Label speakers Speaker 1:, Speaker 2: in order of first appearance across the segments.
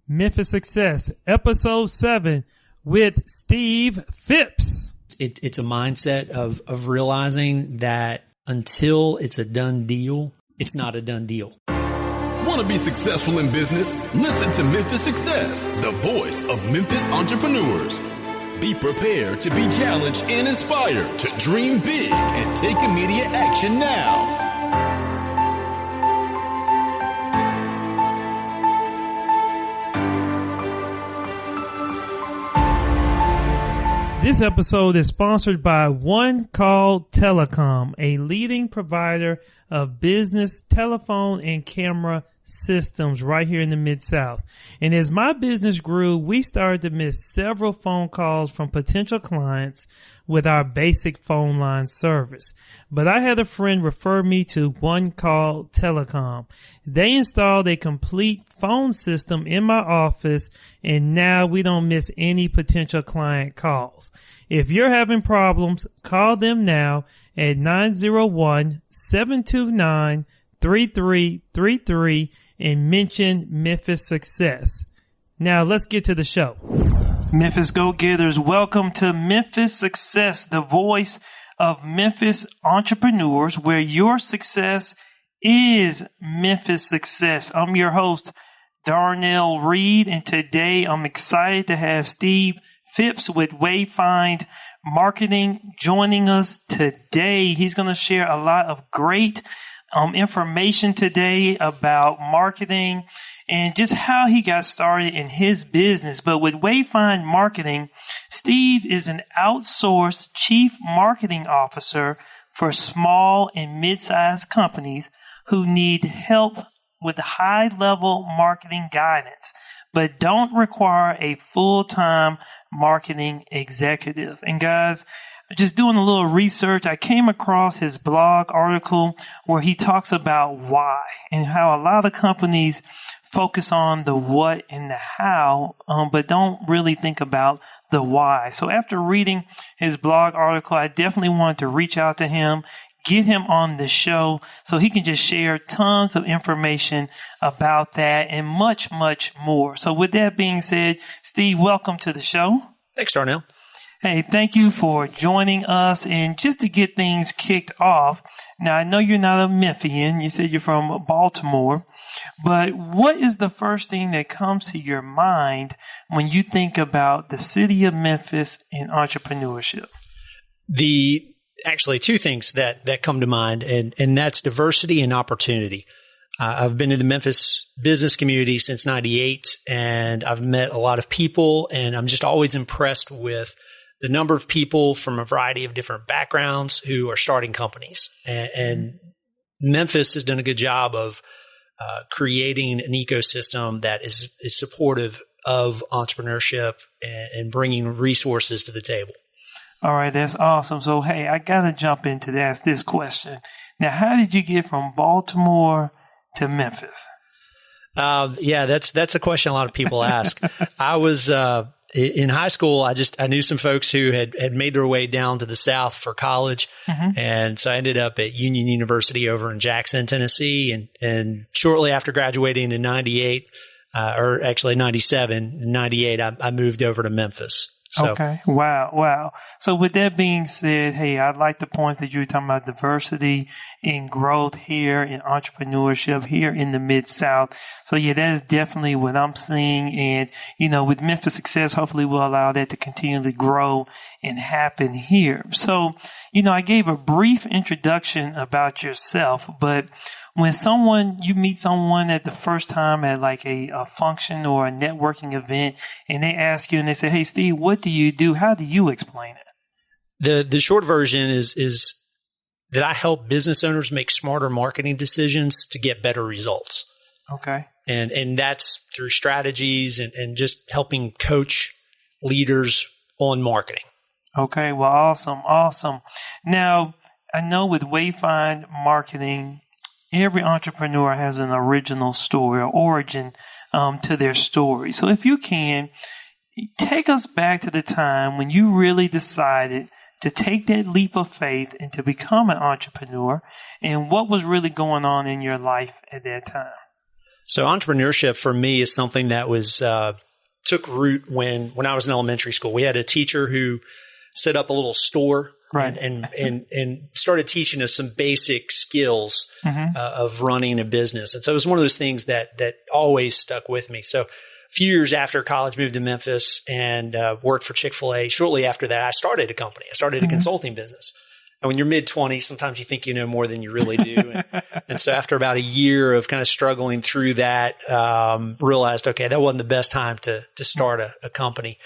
Speaker 1: Memphis Success, Episode 7 with Steve Phipps.
Speaker 2: It's a mindset of realizing that until it's a done deal, it's not a done deal.
Speaker 3: Want to be successful in business? Listen to Memphis Success, the voice of Memphis entrepreneurs. Be prepared to be challenged and inspired to dream big and take immediate action now.
Speaker 1: This episode is sponsored by One Call Telecom, a leading provider of business telephone and camera systems right here in the Mid-South. And as my business grew, we started to miss several phone calls from potential clients with our basic phone line service. But I had a friend refer me to One Call Telecom. They installed a complete phone system in my office, and now we don't miss any potential client calls. If you're having problems, call them now at 901-729-3333 and mention Memphis Success. Now let's get to the show. Memphis Go-Getters, welcome to Memphis Success, the voice of Memphis entrepreneurs, where your success is Memphis Success. I'm your host, Darnell Reed, and today I'm excited to have Steve Phipps with Wayfind Marketing joining us today. He's going to share a lot of great information today about marketing and just how he got started in his business. But with Wayfind Marketing, Steve is an outsourced chief marketing officer for small and mid-sized companies who need help with high-level marketing guidance, but don't require a full-time marketing executive. And guys, just doing a little research, I came across his blog article where he talks about why and how a lot of companies focus on the what and the how, but don't really think about the why. So after reading his blog article, I definitely wanted to reach out to him, get him on the show so he can just share tons of information about that and much, much more. So with that being said, Steve, welcome to the show.
Speaker 2: Thanks, Darnell.
Speaker 1: Hey, thank you for joining us. And just to get things kicked off, now I know you're not a Memphian. You said you're from Baltimore. But what is the first thing that comes to your mind when you think about the city of Memphis and entrepreneurship?
Speaker 2: Actually, two things that come to mind, and that's diversity and opportunity. I've been in the Memphis business community since '98, and I've met a lot of people, and I'm just always impressed with the number of people from a variety of different backgrounds who are starting companies. And Memphis has done a good job of creating an ecosystem that is supportive of entrepreneurship and bringing resources to the table.
Speaker 1: All right, that's awesome. So, hey, I got to jump into this question. Now, how did you get from Baltimore to Memphis?
Speaker 2: Yeah, that's a question a lot of people ask. I was in high school. I knew some folks who had made their way down to the South for college, and so I ended up at Union University over in Jackson, Tennessee. And shortly after graduating in '98, or actually '97, '98, I moved over to Memphis. So.
Speaker 1: Okay. Wow. So with that being said, hey, I like the points that you were talking about diversity and growth here in entrepreneurship here in the Mid-South. So yeah, that is definitely what I'm seeing. And, with Memphis Success, hopefully we'll allow that to continually grow and happen here. So, I gave a brief introduction about yourself, but when you meet someone at the first time at like a function or a networking event, and they ask you and they say, "Hey, Steve, what do you do?" How do you explain it?
Speaker 2: The short version is that I help business owners make smarter marketing decisions to get better results.
Speaker 1: Okay.
Speaker 2: And that's through strategies and just helping coach leaders on marketing.
Speaker 1: Okay. Well, awesome. Now, I know with Wayfind Marketing, every entrepreneur has an original story or origin to their story. So if you can, take us back to the time when you really decided to take that leap of faith and to become an entrepreneur, and what was really going on in your life at that time.
Speaker 2: So entrepreneurship for me is something that was took root when I was in elementary school. We had a teacher who set up a little store and started teaching us some basic skills of running a business. And so it was one of those things that always stuck with me. So a few years after college, moved to Memphis and worked for Chick-Fla. Shortly after that, I started a company. I started a consulting business. And when you're mid-20s, sometimes you think you know more than you really do. And so after about a year of kind of struggling through that, realized, okay, that wasn't the best time to start a company.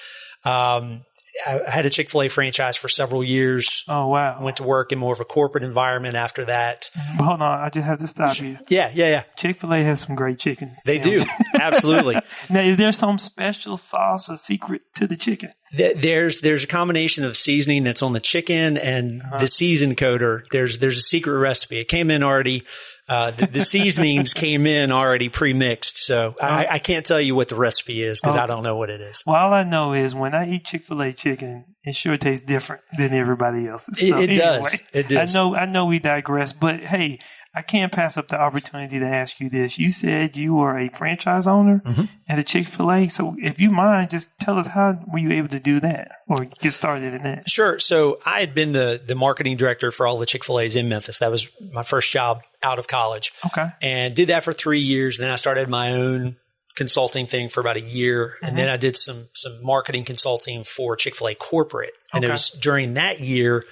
Speaker 2: I had a Chick-fil-A franchise for several years.
Speaker 1: Oh, wow.
Speaker 2: Went to work in more of a corporate environment after that.
Speaker 1: Hold on. I just have to stop you.
Speaker 2: Yeah.
Speaker 1: Chick-fil-A has some great chicken.
Speaker 2: They do. Absolutely.
Speaker 1: Now, is there some special sauce or secret to the chicken?
Speaker 2: There's a combination of seasoning that's on the chicken and the season coder. There's a secret recipe. It came in already. The seasonings came in already pre-mixed. So I can't tell you what the recipe is because I don't know what it is.
Speaker 1: Well, all I know is when I eat Chick-fil-A chicken, it sure tastes different than everybody else's. So
Speaker 2: it does. It does.
Speaker 1: I know we digress, but hey, I can't pass up the opportunity to ask you this. You said you were a franchise owner at a Chick-fil-A. So if you mind, just tell us, how were you able to do that or get started in that?
Speaker 2: Sure. So I had been the marketing director for all the Chick-fil-A's in Memphis. That was my first job out of college.
Speaker 1: Okay.
Speaker 2: And did that for 3 years. Then I started my own consulting thing for about a year. And then I did some marketing consulting for Chick-fil-A corporate. And it was during that year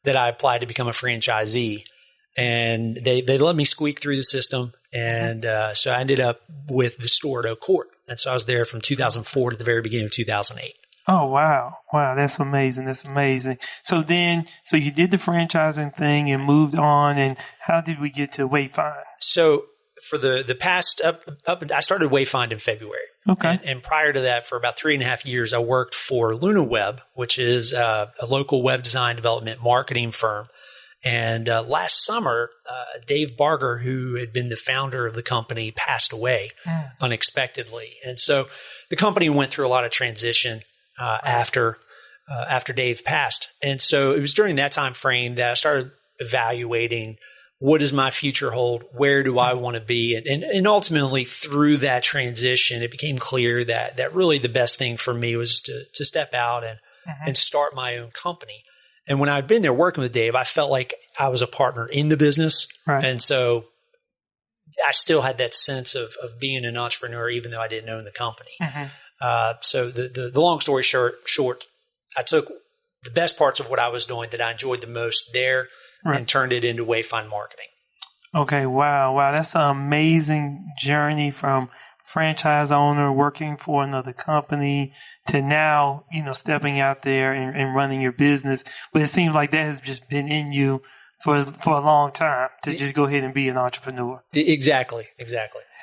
Speaker 2: that I applied to become a franchisee. And they let me squeak through the system. And so I ended up with the store at Oak Court. And so I was there from 2004 to the very beginning of 2008.
Speaker 1: Oh, wow. Wow. That's amazing. So you did the franchising thing and moved on. And how did we get to Wayfind?
Speaker 2: So for the past I started Wayfind in February.
Speaker 1: Okay.
Speaker 2: And prior to that, for about 3.5 years, I worked for LunaWeb, which is a local web design development marketing firm. And last summer, Dave Barger, who had been the founder of the company, passed away unexpectedly. And so the company went through a lot of transition after Dave passed. And so it was during that time frame that I started evaluating, what does my future hold? Where do I want to be? And ultimately, through that transition, it became clear that really the best thing for me was to step out and start my own company. And when I'd been there working with Dave, I felt like I was a partner in the business. Right. And so I still had that sense of being an entrepreneur, even though I didn't own the company. So the long story short, I took the best parts of what I was doing that I enjoyed the most there and turned it into Wayfind Marketing. Okay.
Speaker 1: Wow. That's an amazing journey from franchise owner working for another company to now, stepping out there and running your business. But it seems like that has just been in you for a long time to just go ahead and be an entrepreneur.
Speaker 2: Exactly.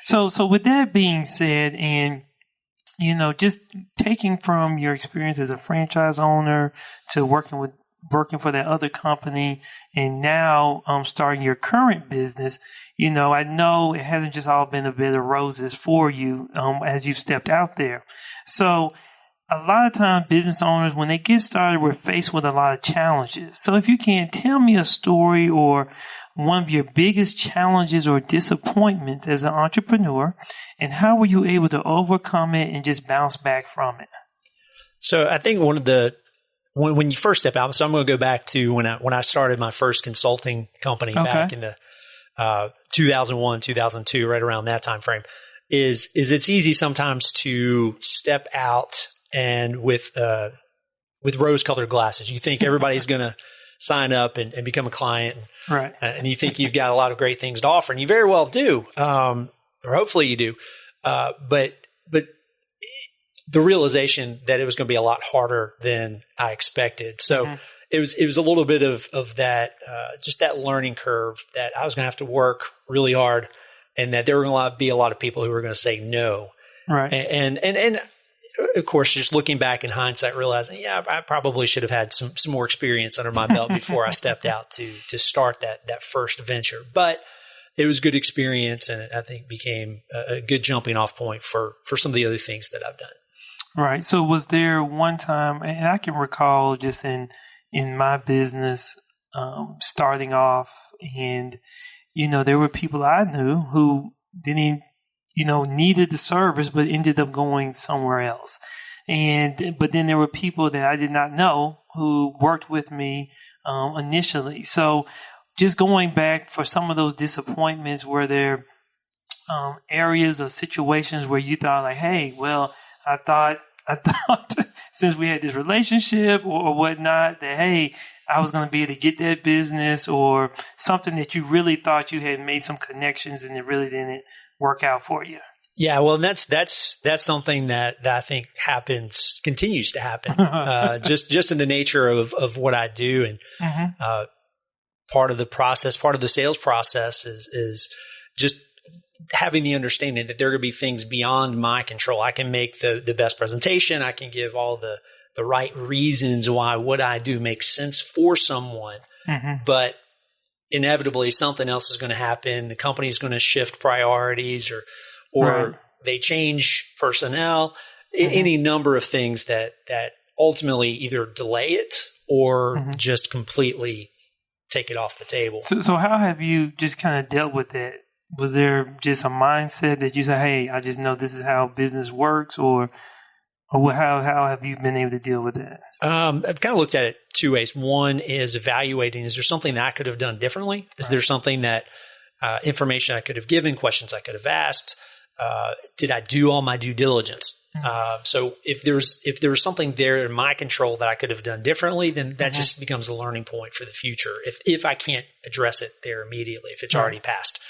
Speaker 1: So with that being said, and, just taking from your experience as a franchise owner to working for that other company and now starting your current business, I know it hasn't just all been a bed of roses for you as you've stepped out there. So a lot of times business owners, when they get started, we're faced with a lot of challenges. So if you can tell me a story or one of your biggest challenges or disappointments as an entrepreneur, and how were you able to overcome it and just bounce back from it?
Speaker 2: So I think when you first step out, so I'm going to go back to when I started my first consulting company back in the 2001, 2002, right around that time frame, is it's easy sometimes to step out and with rose-colored glasses. You think everybody's going to sign up and become a client, right? And you think you've got a lot of great things to offer, and you very well do, or hopefully you do, but the realization that it was going to be a lot harder than I expected. So it was a little bit of that, just that learning curve that I was going to have to work really hard, and that there were going to be a lot of people who were going to say no. Right. And of course, just looking back in hindsight, realizing, I probably should have had some more experience under my belt before I stepped out to start that first venture. But it was good experience, and I think became a good jumping off point for some of the other things that I've done.
Speaker 1: Right. So was there one time, and I can recall just in my business starting off, and, there were people I knew who didn't needed the service, but ended up going somewhere else. But then there were people that I did not know who worked with me initially. So just going back for some of those disappointments, were there areas or situations where you thought like, hey, well, I thought since we had this relationship or whatnot that, hey, I was going to be able to get that business, or something that you really thought you had made some connections and it really didn't work out for you?
Speaker 2: Yeah, well, that's something that I think continues to happen, just in the nature of what I do. And, part of the sales process is just having the understanding that there are going to be things beyond my control. I can make the best presentation. I can give all the right reasons why what I do makes sense for someone, but inevitably something else is going to happen. The company is going to shift priorities, or they change personnel, any number of things that ultimately either delay it or just completely take it off the table.
Speaker 1: So how have you just kind of dealt with that? Was there just a mindset that you said, hey, I just know this is how business works, or how have you been able to deal with that?
Speaker 2: I've kind of looked at it two ways. One is evaluating, is there something that I could have done differently? Is there something that information I could have given, questions I could have asked? Did I do all my due diligence? So if there's something there in my control that I could have done differently, then that just becomes a learning point for the future. If I can't address it there immediately, if it's already past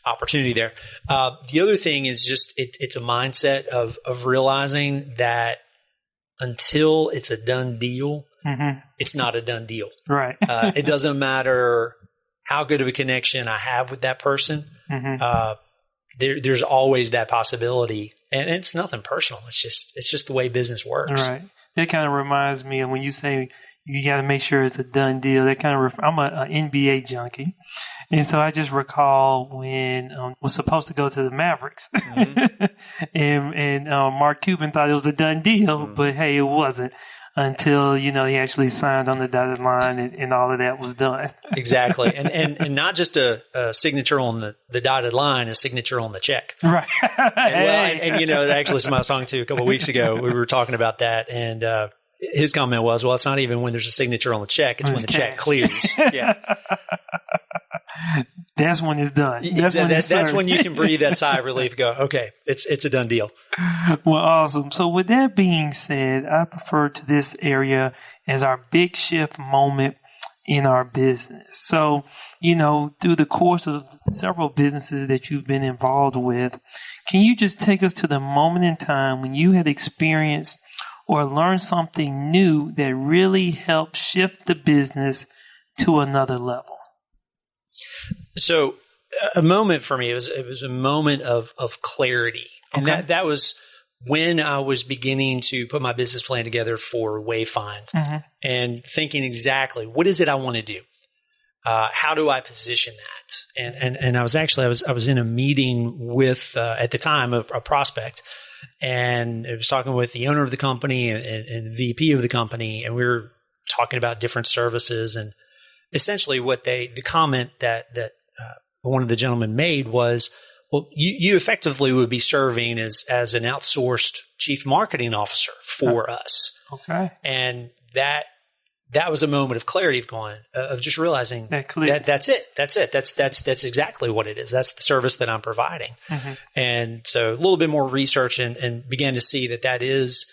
Speaker 2: opportunity there. The other thing is just it's a mindset of realizing that until it's a done deal, it's not a done deal.
Speaker 1: Right.
Speaker 2: It doesn't matter how good of a connection I have with that person. There's always that possibility, and it's nothing personal. It's just the way business works.
Speaker 1: Right. That kind of reminds me of when you say you got to make sure it's a done deal. That kind of I'm an NBA junkie, and so I just recall when was supposed to go to the Mavericks, and Mark Cuban thought it was a done deal, but hey, it wasn't until he actually signed on the dotted line and all of that was done.
Speaker 2: Exactly, and not just a signature on the dotted line, a signature on the check.
Speaker 1: Right.
Speaker 2: And actually, somebody I was talking to a couple of weeks ago, we were talking about that, and his comment was, well, it's not even when there's a signature on the check, it's when the check clears. Yeah.
Speaker 1: That's when it's done.
Speaker 2: That's when you can breathe that sigh of relief and go, okay, it's a done deal.
Speaker 1: Well, awesome. So with that being said, I refer to this area as our big shift moment in our business. So, through the course of several businesses that you've been involved with, can you just take us to the moment in time when you had experienced or learned something new that really helped shift the business to another level?
Speaker 2: So a moment for me, it was a moment of clarity. And that was when I was beginning to put my business plan together for Wayfind and thinking exactly, what is it I want to do? How do I position that? And I was in a meeting with, at the time, a prospect, and I was talking with the owner of the company and the VP of the company, and we were talking about different services. And essentially the comment that one of the gentlemen made was, well, you effectively would be serving as an outsourced chief marketing officer for us.
Speaker 1: Okay.
Speaker 2: And that was a moment of clarity of just realizing that's it. That's exactly what it is. That's the service that I'm providing. And so a little bit more research and began to see that is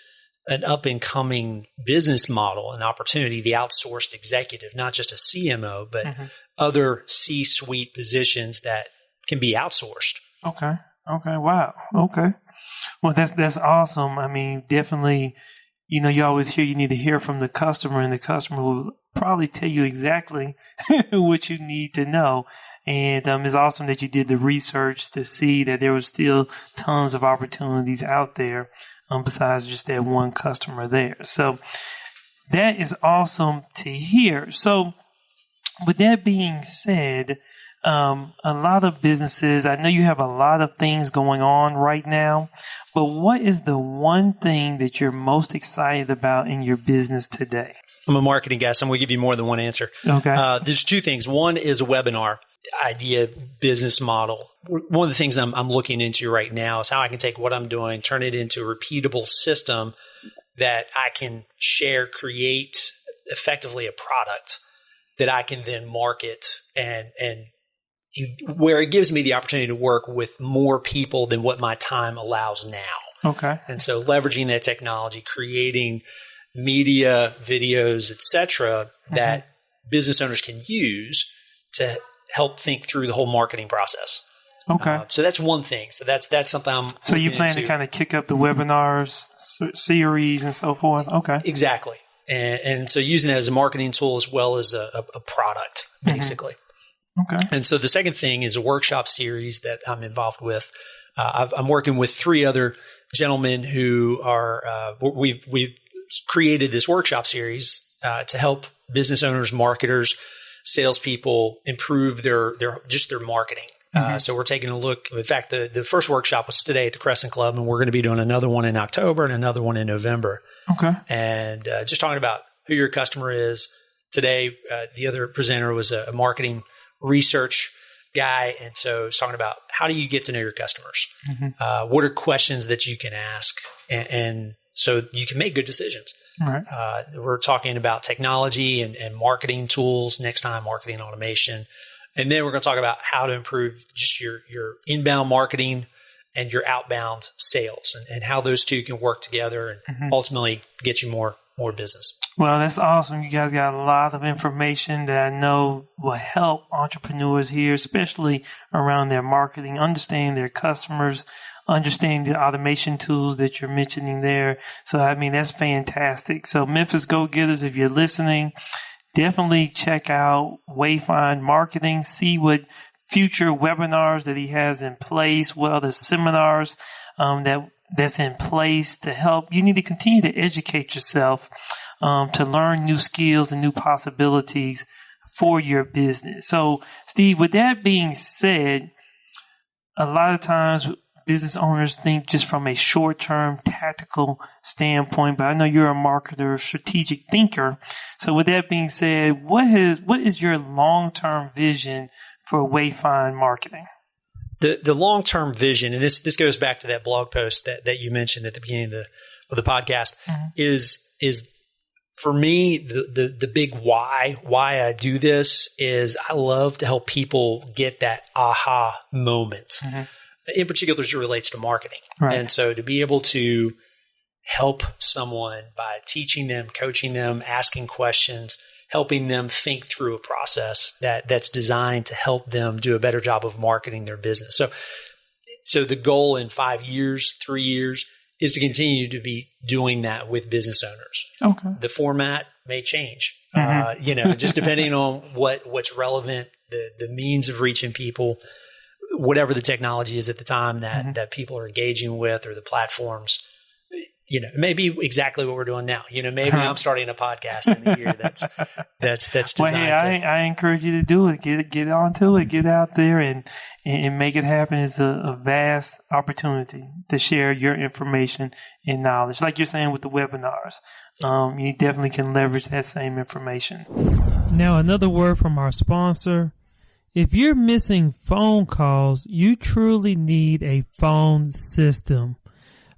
Speaker 2: an up and coming business model, an opportunity, the outsourced executive, not just a CMO, but other C-suite positions that can be outsourced.
Speaker 1: Okay. Wow. Okay. Well, that's awesome. I mean, definitely, you always hear you need to hear from the customer, and the customer will probably tell you exactly what you need to know. And it's awesome that you did the research to see that there was still tons of opportunities out there besides just that one customer there. So that is awesome to hear. So with that being said, a lot of businesses, I know you have a lot of things going on right now, but what is the one thing that you're most excited about in your business today?
Speaker 2: I'm a marketing guy, so I'm going to give you more than one answer.
Speaker 1: Okay.
Speaker 2: There's two things. One is a webinar. idea, business model. One of the things I'm looking into right now is how I can take what I'm doing, turn it into a repeatable system that I can share, create effectively a product that I can then market and where it gives me the opportunity to work with more people than what my time allows now.
Speaker 1: Okay.
Speaker 2: And so leveraging that technology, creating media, videos, etc., that business owners can use to help think through the whole marketing process.
Speaker 1: Okay.
Speaker 2: So that's one thing. So that's something I'm
Speaker 1: So you plan to kind of kick up the webinars series and so forth? Okay.
Speaker 2: Exactly. And so using it as a marketing tool as well as a product, basically.
Speaker 1: Okay.
Speaker 2: And so the second thing is a workshop series that I'm involved with. I'm working with 3 other gentlemen who are, we've created this workshop series to help business owners, marketers, salespeople improve their marketing. So we're taking a look. In fact, the first workshop was today at the Crescent Club, and we're going to be doing another one in October and another one in November.
Speaker 1: Okay.
Speaker 2: And just talking about who your customer is. Today, the other presenter was a marketing research guy. And so it's talking about how do you get to know your customers? What are questions that you can ask? And so you can make good decisions.
Speaker 1: Right.
Speaker 2: We're talking about technology and marketing tools next time, marketing automation. And then we're going to talk about how to improve just your inbound marketing and your outbound sales and how those two can work together and ultimately get you more business.
Speaker 1: Well, that's awesome. You guys got a lot of information that I know will help entrepreneurs here, especially around their marketing, understanding their customers, understanding the automation tools that you're mentioning there. So, I mean, that's fantastic. So, Memphis Go-Getters, if you're listening, definitely check out Wayfind Marketing, see what future webinars that he has in place, what other seminars that's in place to help. You need to continue to educate yourself to learn new skills and new possibilities for your business. So, Steve, with that being said, a lot of times business owners think just from a short-term tactical standpoint, but I know you're a marketer, strategic thinker. So with that being said, what is your long-term vision for Wayfind Marketing?
Speaker 2: The long-term vision, and this goes back to that blog post that you mentioned at the beginning of the podcast, is for me, the big why I do this is I love to help people get that aha moment. In particular, as it relates to marketing. Right. And so to be able to help someone by teaching them, coaching them, asking questions, helping them think through a process that's designed to help them do a better job of marketing their business. So the goal in 5 years, 3 years is to continue to be doing that with business owners. Okay. The format may change, just depending on what's relevant, the means of reaching people, whatever the technology is at the time that people are engaging with, or the platforms. It may be exactly what we're doing now. Maybe I'm starting a podcast in the year that's designed.
Speaker 1: Well, hey, I encourage you to do it. Get onto it. Get out there and make it happen. It's a vast opportunity to share your information and knowledge. Like you're saying with the webinars, you definitely can leverage that same information. Now, another word from our sponsor. If you're missing phone calls, you truly need a phone system.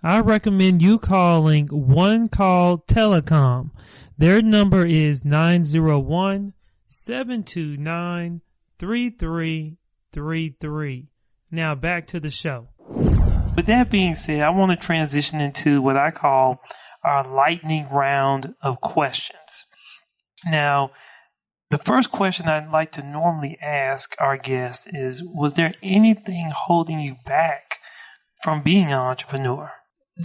Speaker 1: I recommend you calling One Call Telecom. Their number is 901-729-3333. Now back to the show. With that being said, I want to transition into what I call our lightning round of questions. Now, the first question I'd like to normally ask our guests is, was there anything holding you back from being an entrepreneur?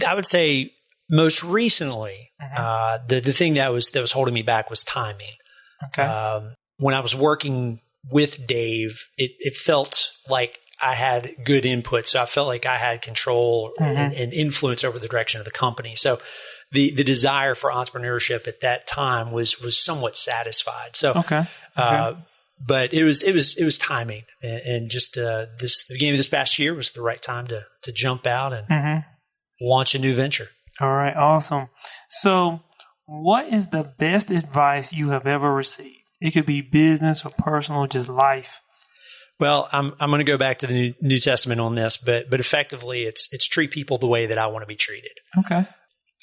Speaker 2: I would say most recently, the thing that was holding me back was timing. Okay. When I was working with Dave, it felt like I had good input. So I felt like I had control and influence over the direction of the company. So the desire for entrepreneurship at that time was somewhat satisfied. So, but it was timing, and just the beginning of this past year was the right time to jump out and launch a new venture.
Speaker 1: All right, awesome. So, what is the best advice you have ever received? It could be business or personal, just life.
Speaker 2: Well, I'm going to go back to the New Testament on this, but effectively it's treat people the way that I want to be treated.
Speaker 1: Okay.
Speaker 2: I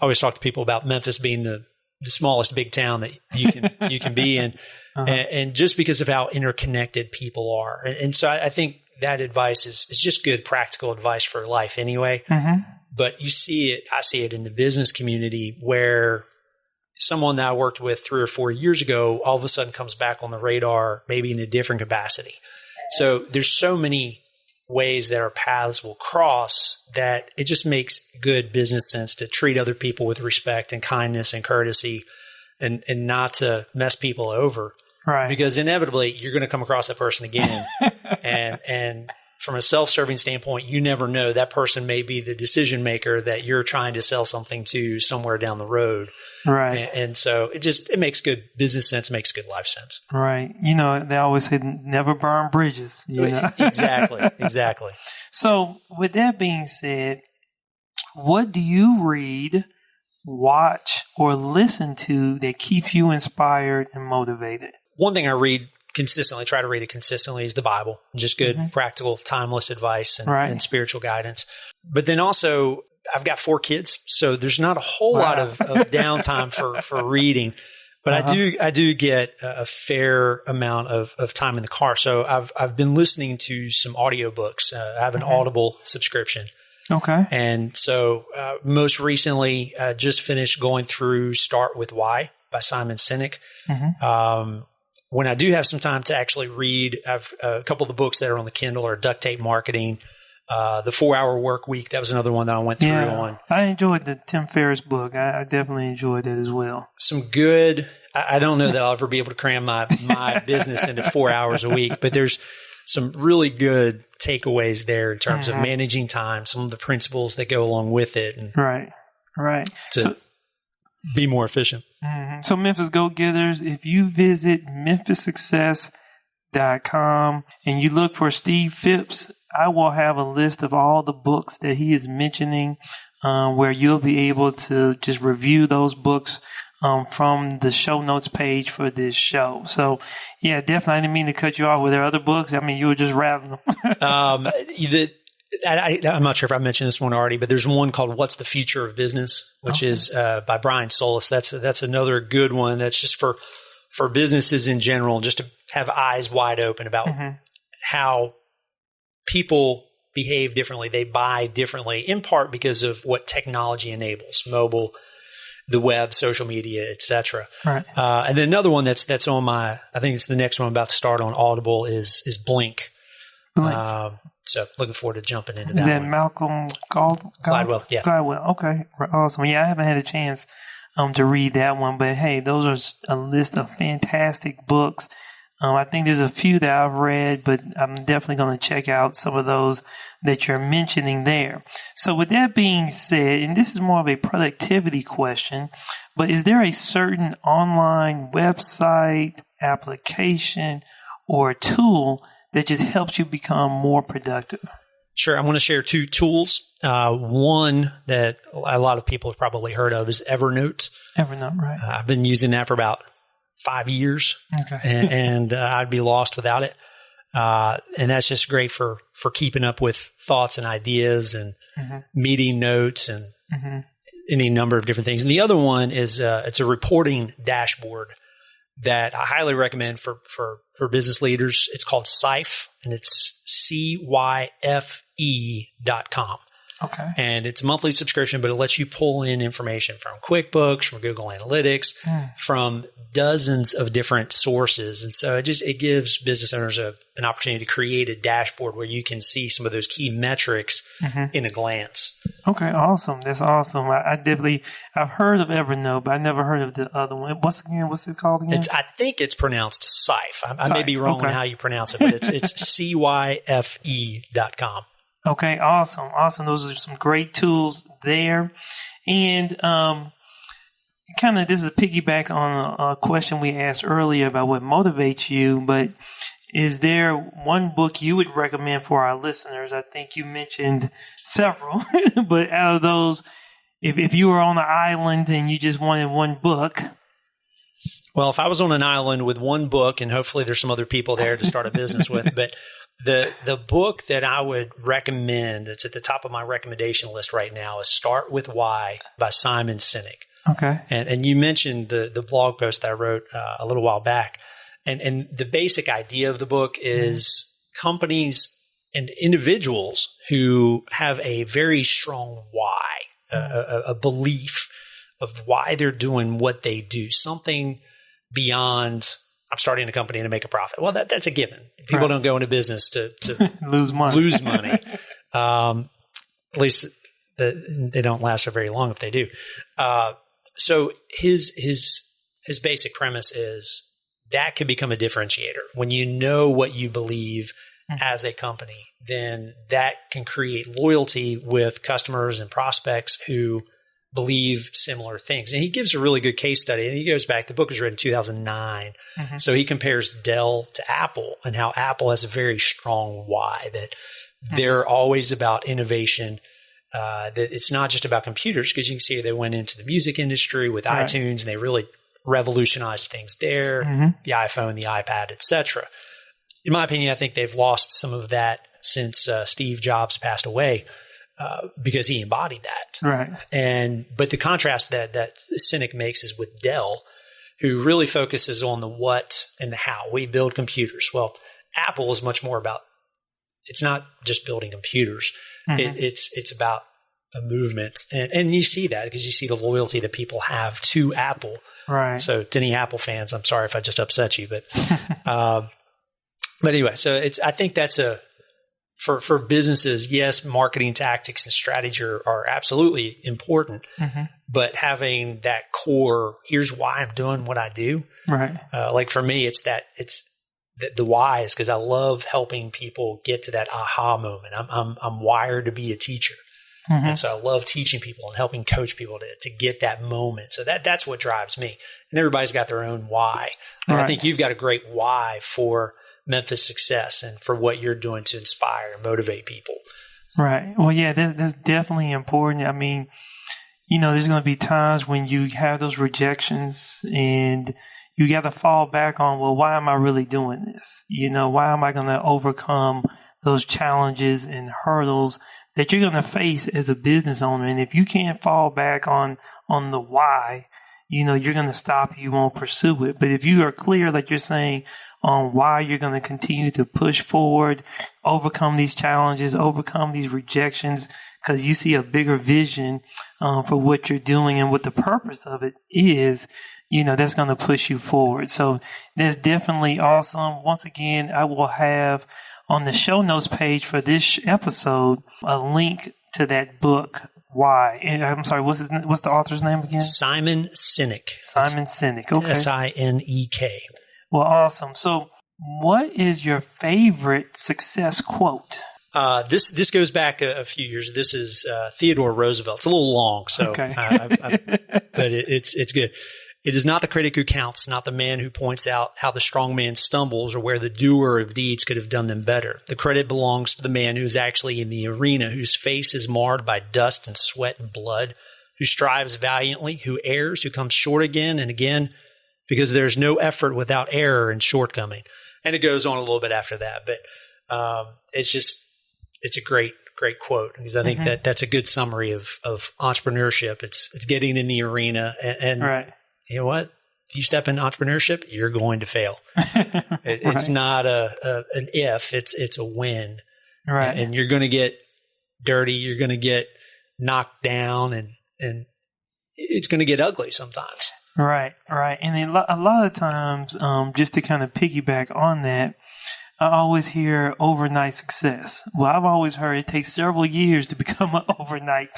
Speaker 2: always talk to people about Memphis being the smallest big town that you can be in, and just because of how interconnected people are, and so I think that advice is just good practical advice for life anyway.
Speaker 1: Mm-hmm.
Speaker 2: But I see it in the business community where someone that I worked with 3 or 4 years ago all of a sudden comes back on the radar, maybe in a different capacity. So there's so many ways that our paths will cross that it just makes good business sense to treat other people with respect and kindness and courtesy and not to mess people over.
Speaker 1: Right.
Speaker 2: Because inevitably you're going to come across that person again. and from a self-serving standpoint, you never know. That person may be the decision maker that you're trying to sell something to somewhere down the road.
Speaker 1: Right.
Speaker 2: And so it makes good business sense, makes good life sense.
Speaker 1: Right. You know, they always say never burn bridges. You know?
Speaker 2: Exactly.
Speaker 1: So with that being said, what do you read, watch, or listen to that keeps you inspired and motivated?
Speaker 2: One thing I try to read it consistently is the Bible. Just good, practical, timeless advice and spiritual guidance. But then also, I've got 4 kids, so there's not a whole lot of downtime for reading. But I do get a fair amount of time in the car. So I've been listening to some audiobooks. I have an Audible subscription.
Speaker 1: Okay.
Speaker 2: And so most recently, just finished going through Start With Why by Simon Sinek. When I do have some time to actually read, I've a couple of the books that are on the Kindle are Duct Tape Marketing, the 4-Hour Work Week. That was another one that I went through on.
Speaker 1: I enjoyed the Tim Ferriss book. I definitely enjoyed it as well.
Speaker 2: Some good, I don't know that I'll ever be able to cram my business into 4 hours a week, but there's some really good takeaways there in terms of managing time, some of the principles that go along with it. And
Speaker 1: right.
Speaker 2: To be more efficient.
Speaker 1: So Memphis Go-Getters, if you visit memphissuccess.com and you look for Steve Phipps, I will have a list of all the books that he is mentioning, where you'll be able to just review those books from the show notes page for this show. So, yeah, definitely. I didn't mean to cut you off. Were there other books? I mean, you were just rattling them.
Speaker 2: I'm not sure if I mentioned this one already, but there's one called What's the Future of Business, which is by Brian Solis. That's another good one. That's just for businesses in general, just to have eyes wide open about how people behave differently. They buy differently, in part because of what technology enables, mobile, the web, social media, etc.
Speaker 1: Right.
Speaker 2: And then another one that's on my, I think it's the next one I'm about to start on Audible is Blink. So looking forward to jumping into that.
Speaker 1: Is that
Speaker 2: one.
Speaker 1: Malcolm
Speaker 2: Gladwell? Yeah.
Speaker 1: Gladwell. Okay. Awesome. Yeah, I haven't had a chance to read that one, but hey, those are a list of fantastic books. I think there's a few that I've read, but I'm definitely going to check out some of those that you're mentioning there. So with that being said, and this is more of a productivity question, but is there a certain online website, application, or tool that just helps you become more productive?
Speaker 2: Sure. I want to share 2 tools. One that a lot of people have probably heard of is Evernote.
Speaker 1: Evernote, right.
Speaker 2: I've been using that for about 5 years.
Speaker 1: Okay.
Speaker 2: and I'd be lost without it. And that's just great for keeping up with thoughts and ideas and meeting notes and any number of different things. And the other one is, it's a reporting dashboard that I highly recommend for business leaders. It's called Cyfe, and it's CYFE.com.
Speaker 1: Okay.
Speaker 2: And it's a monthly subscription, but it lets you pull in information from QuickBooks, from Google Analytics, from dozens of different sources. And so it gives business owners an opportunity to create a dashboard where you can see some of those key metrics in a glance.
Speaker 1: Okay. Awesome. That's awesome. I've heard of Evernote, but I never heard of the other one. What's it called again?
Speaker 2: I think it's pronounced Cyfe. I may be wrong on how you pronounce it, but it's CYFE.com.
Speaker 1: Okay, awesome. Those are some great tools there. And kind of this is a piggyback on a question we asked earlier about what motivates you, but is there one book you would recommend for our listeners? I think you mentioned several, but out of those, if you were on an island and you just wanted one book.
Speaker 2: Well, if I was on an island with one book, and hopefully there's some other people there to start a business with, but The book that I would recommend, that's at the top of my recommendation list right now, is Start With Why by Simon Sinek.
Speaker 1: Okay.
Speaker 2: And you mentioned the blog post that I wrote a little while back. And the basic idea of the book is companies and individuals who have a very strong why, a belief of why they're doing what they do, something beyond I'm starting a company to make a profit. Well, that's a given. People don't go into business to
Speaker 1: lose money.
Speaker 2: At least they don't last for very long if they do. So his basic premise is that could become a differentiator. When you know what you believe as a company, then that can create loyalty with customers and prospects who believe similar things. And he gives a really good case study. And he goes back, the book was written in 2009. So he compares Dell to Apple and how Apple has a very strong why, that they're always about innovation. That it's not just about computers, because you can see they went into the music industry with iTunes and they really revolutionized things there, the iPhone, the iPad, etc. In my opinion, I think they've lost some of that since Steve Jobs passed away. Because he embodied that.
Speaker 1: Right.
Speaker 2: But the contrast that Sinek makes is with Dell, who really focuses on the what and the how. We build computers. Well, Apple is much more about, it's not just building computers. It's about a movement. And you see that because you see the loyalty that people have to Apple.
Speaker 1: Right.
Speaker 2: So to any Apple fans, I'm sorry if I just upset you, but anyway, so I think that's for businesses, yes, marketing tactics and strategy are absolutely important, but having that core, here's why I'm doing what I do.
Speaker 1: Right.
Speaker 2: Like for me, it's the why is because I love helping people get to that aha moment. I'm wired to be a teacher. And so I love teaching people and helping coach people to get that moment. So that's what drives me. And everybody's got their own why. And I think you've got a great why for Memphis success and for what you're doing to inspire and motivate people.
Speaker 1: Right. Well, yeah, that's definitely important. I mean, there's going to be times when you have those rejections and you got to fall back on, well, why am I really doing this? Why am I going to overcome those challenges and hurdles that you're going to face as a business owner? And if you can't fall back on the why, you're going to stop. You won't pursue it. But if you are clear, like you're saying, on why you're going to continue to push forward, overcome these challenges, overcome these rejections, because you see a bigger vision for what you're doing and what the purpose of it is, that's going to push you forward. So that's definitely awesome. Once again, I will have on the show notes page for this episode a link to that book. Why? And I'm sorry, what's the author's name again? Simon
Speaker 2: Sinek.
Speaker 1: Simon Sinek. Okay.
Speaker 2: Sinek.
Speaker 1: Well, awesome. So what is your favorite success quote?
Speaker 2: This goes back a few years. This is Theodore Roosevelt. It's a little long, so
Speaker 1: okay.
Speaker 2: But it's good. It is not the critic who counts, not the man who points out how the strong man stumbles or where the doer of deeds could have done them better. The credit belongs to the man who is actually in the arena, whose face is marred by dust and sweat and blood, who strives valiantly, who errs, who comes short again and again, because there's no effort without error and shortcoming. And it goes on a little bit after that, but it's a great quote, because I think that's a good summary of entrepreneurship. It's getting in the arena and
Speaker 1: right.
Speaker 2: You know what? If you step into entrepreneurship, you're going to fail. It's not an if, it's a when.
Speaker 1: Right.
Speaker 2: And you're going to get dirty. You're going to get knocked down and it's going to get ugly sometimes.
Speaker 1: Right. And a lot of times, just to kind of piggyback on that, I always hear overnight success. Well, I've always heard it takes several years to become an overnight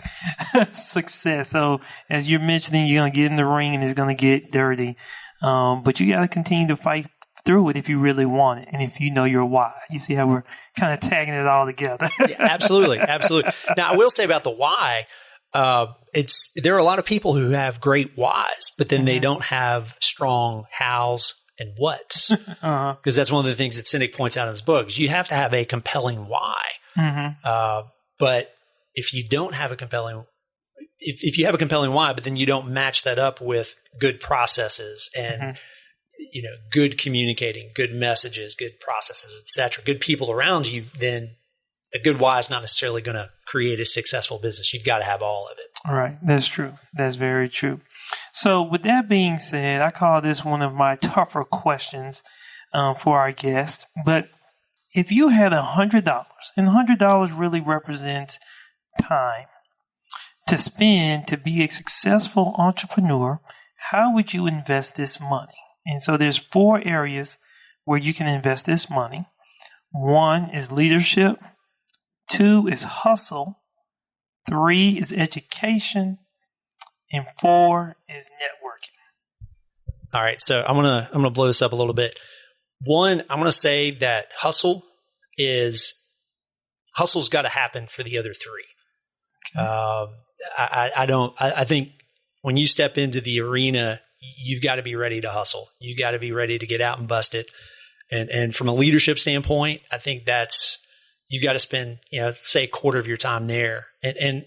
Speaker 1: success. So as you're mentioning, you're going to get in the ring and it's going to get dirty. But you got to continue to fight through it if you really want it. And if you know your why. You see how we're kind of tagging it all together.
Speaker 2: Yeah, absolutely. Now, I will say about the why, there are a lot of people who have great whys, but then they don't have strong hows and what's, because that's one of the things that Sinek points out in his book is you have to have a compelling why. But if you don't have a compelling, if you have a compelling why, but then you don't match that up with good processes and good communicating, good messages, good processes, etc., good people around you, then a good why is not necessarily going to create a successful business. You've got to have all of it.
Speaker 1: All right. That's true. That's very true. So with that being said, I call this one of my tougher questions for our guests. But if you had $100, and $100 really represents time to spend to be a successful entrepreneur, how would you invest this money? And so there's 4 areas where you can invest this money. 1 is leadership. 2 is hustle. 3 is education. And 4 is networking.
Speaker 2: All right. So I'm gonna blow this up a little bit. 1, I'm gonna say that hustle's got to happen for the other 3. Okay. I think when you step into the arena, you've got to be ready to hustle. You got to be ready to get out and bust it. And from a leadership standpoint, I think you got to spend, say a quarter of your time there. And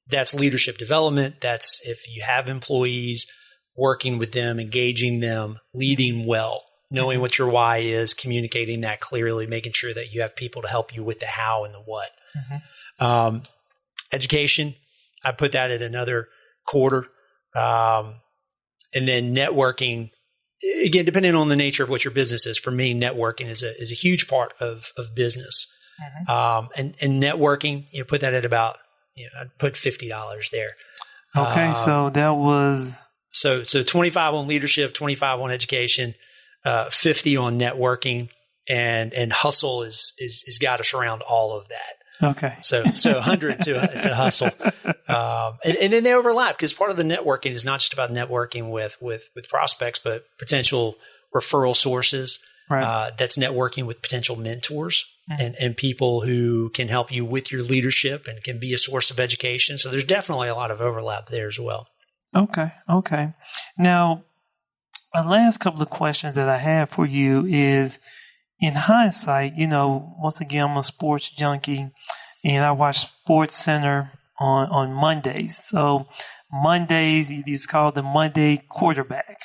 Speaker 2: that's leadership development. That's if you have employees, working with them, engaging them, leading well, knowing what your why is, communicating that clearly, making sure that you have people to help you with the how and the what. Mm-hmm. Education, I put that at another quarter. And then networking, again, depending on the nature of what your business is. For me, networking is a huge part of business. Mm-hmm. And networking, put that at about, I'd put $50 there.
Speaker 1: Okay. So that was.
Speaker 2: So 25 on leadership, 25 on education, 50 on networking, and hustle is got us around all of that.
Speaker 1: Okay.
Speaker 2: So 100 to hustle. And then they overlap because part of the networking is not just about networking with prospects, but potential referral sources. Right. That's networking with potential mentors and people who can help you with your leadership and can be a source of education. So there's definitely a lot of overlap there as well.
Speaker 1: Okay. Now, a last couple of questions that I have for you is, in hindsight, once again, I'm a sports junkie and I watch Sports Center on Mondays. So Mondays, it's called the Monday quarterback.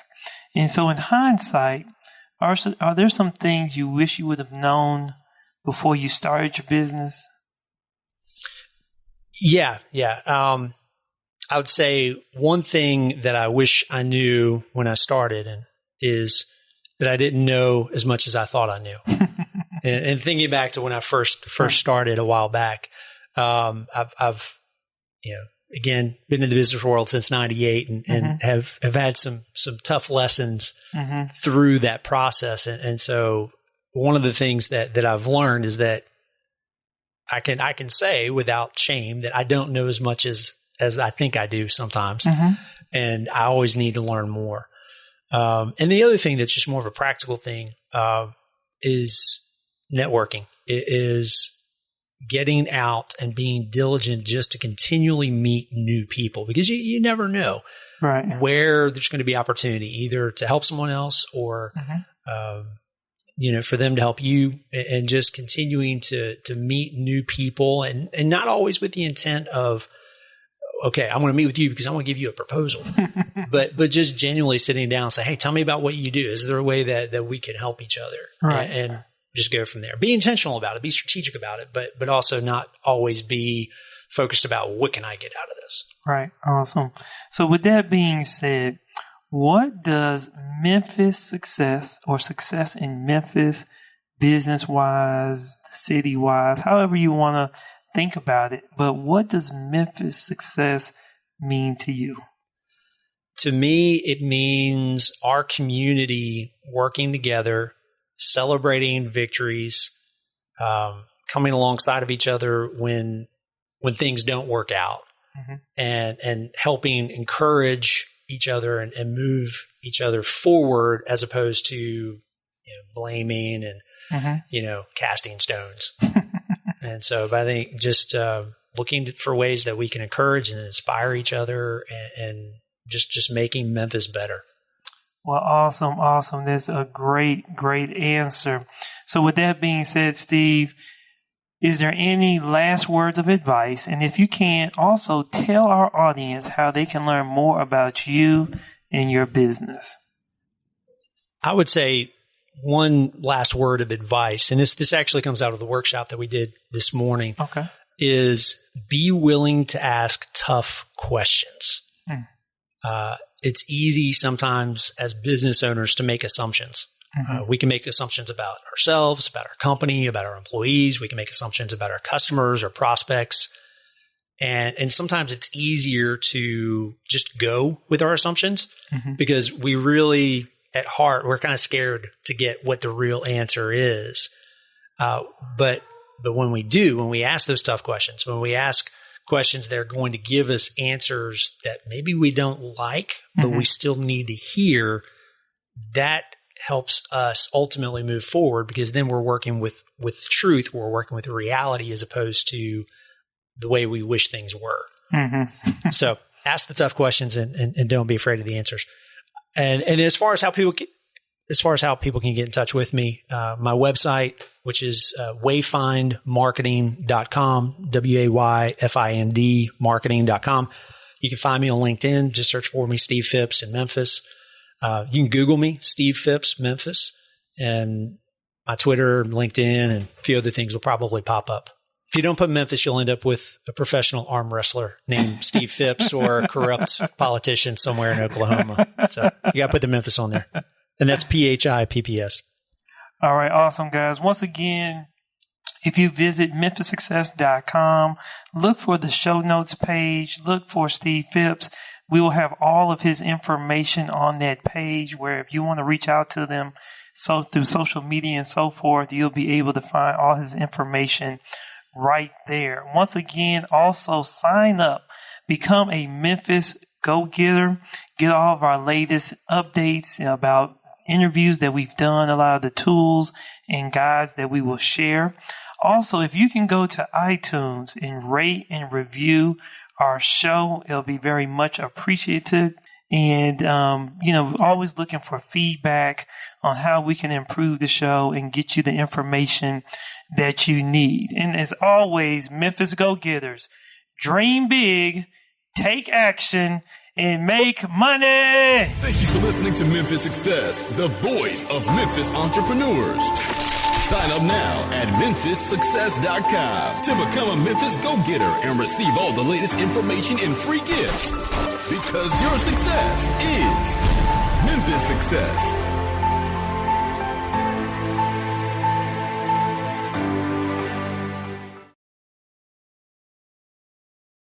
Speaker 1: And so in hindsight, are there some things you wish you would have known before you started your business?
Speaker 2: Yeah. I would say one thing that I wish I knew when I started is that I didn't know as much as I thought I knew. and thinking back to when I first started a while back, I've again been in the business world since '98 and have had some tough lessons through that process. And so one of the things that I've learned is that I can say without shame that I don't know as much as I think I do sometimes. And I always need to learn more. And the other thing that's just more of a practical thing is networking. It is getting out and being diligent just to continually meet new people because you never know where there's going to be opportunity either to help someone else or for them to help you, and just continuing to meet new people and not always with the intent of, okay, I'm going to meet with you because I want to give you a proposal, but just genuinely sitting down and say, hey, tell me about what you do. Is there a way that we can help each other and just go from there? Be intentional about it, be strategic about it, but also not always be focused about what can I get out of this? Right.
Speaker 1: Awesome. So with that being said, what does Memphis success or success in Memphis business-wise, city-wise, however you want to think about it, but what does Memphis success mean to you?
Speaker 2: To me, it means our community working together, celebrating victories, coming alongside of each other when things don't work out, and helping encourage each other and move each other forward as opposed to blaming and casting stones. And so I think just looking for ways that we can encourage and inspire each other and just making Memphis better.
Speaker 1: Well, awesome. That's a great answer. So with that being said, Steve, is there any last words of advice? And if you can, also tell our audience how they can learn more about you and your business.
Speaker 2: I would say one last word of advice, and this actually comes out of the workshop that we did this morning, is be willing to ask tough questions. It's easy sometimes as business owners to make assumptions. We can make assumptions about ourselves, about our company, about our employees. We can make assumptions about our customers or prospects. And sometimes it's easier to just go with our assumptions because we really, at heart, we're kind of scared to get what the real answer is. But when we ask those tough questions, when we ask questions that are going to give us answers that maybe we don't like, but we still need to hear, that helps us ultimately move forward, because then we're working with truth. We're working with reality as opposed to the way we wish things were. So ask the tough questions and don't be afraid of the answers. And as far as how people can get in touch with me, my website, which is wayfindmarketing.com, WAYFIND marketing.com. You can find me on LinkedIn. Just search for me, Steve Phipps in Memphis. You can Google me, Steve Phipps, Memphis, and my Twitter, LinkedIn, and a few other things will probably pop up. If you don't put Memphis, you'll end up with a professional arm wrestler named Steve Phipps or a corrupt politician somewhere in Oklahoma. So you got to put the Memphis on there. And that's PHIPPS.
Speaker 1: All right. Awesome, guys. Once again, if you visit memphissuccess.com, look for the show notes page, look for Steve Phipps. We will have all of his information on that page, where if you want to reach out to them through social media and so forth, you'll be able to find all his information right there. Once again, also sign up, become a Memphis go-getter, get all of our latest updates about interviews that we've done, a lot of the tools and guides that we will share. Also, if you can go to iTunes and rate and review our show, it'll be very much appreciated. And, always looking for feedback on how we can improve the show and get you the information that you need. And as always, Memphis Go-Getters, dream big, take action, and make money.
Speaker 3: Thank you for listening to Memphis Success, the voice of Memphis entrepreneurs. Sign up now at memphissuccess.com to become a Memphis Go-Getter and receive all the latest information and free gifts. Because your success is Memphis Success.